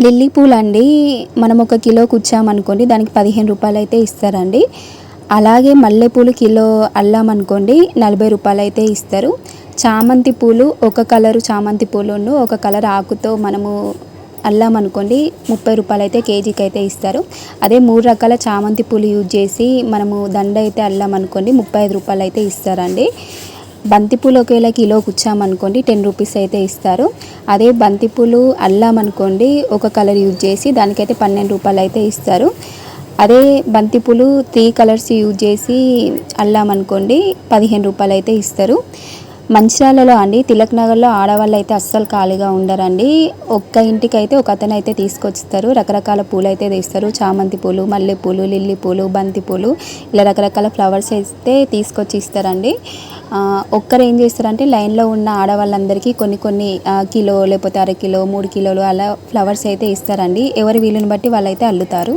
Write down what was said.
Lily పూలండి, మనం ఒక kilo కుచ్చామనుకోండి దానికి 15 రూపాయలైతే ఇస్తారండి. అలాగే మల్లెపూలు కిలో అల్లామనుకోండి 40 రూపాయలైతే ఇస్తారు. చామంతి పూలు ఒక కలరు చామంతి పూలును ఒక కలర్ ఆకుతో మనము అల్లామనుకోండి 30 రూపాయలైతే కేజీకైతే ఇస్తారు. అదే 3 రకాల చామంతి పూలు యూజ్ చేసి మనము దండ అయితే అల్లామనుకోండి 35 రూపాయలైతే ఇస్తారండి. బంతిపూలు ఒకవేళ కిలో కుచ్చామనుకోండి 10 రూపీస్ అయితే ఇస్తారు. అదే బంతిపూలు అల్లామనుకోండి ఒక కలర్ యూజ్ చేసి దానికైతే 12 రూపాయలైతే ఇస్తారు. అదే బంతిపూలు 3 కలర్స్ యూజ్ చేసి అల్లామనుకోండి 15 రూపాయలైతే ఇస్తారు. మంచిర్యాలలో అండి, తిలక్ నగర్లో ఆడవాళ్ళు అయితే అస్సలు ఖాళీగా ఉండరండి. ఒక్క ఇంటికైతే ఒక అతను అయితే తీసుకొస్తారు. రకరకాల పూలు అయితే తెస్తారు. చామంతి పూలు, మల్లెపూలు, లిల్లీ పూలు, బంతి పూలు, ఇలా రకరకాల ఫ్లవర్స్ అయితే తీసుకొచ్చి ఇస్తారండి. ఒక్కరు ఏం చేస్తారంటే లైన్లో ఉన్న ఆడవాళ్ళందరికీ కొన్ని కొన్ని కిలో లేకపోతే అరకిలో 3 కిలోలు అలా ఫ్లవర్స్ అయితే ఇస్తారండి. ఎవరి వీలుని బట్టి వాళ్ళైతే అల్లుతారు.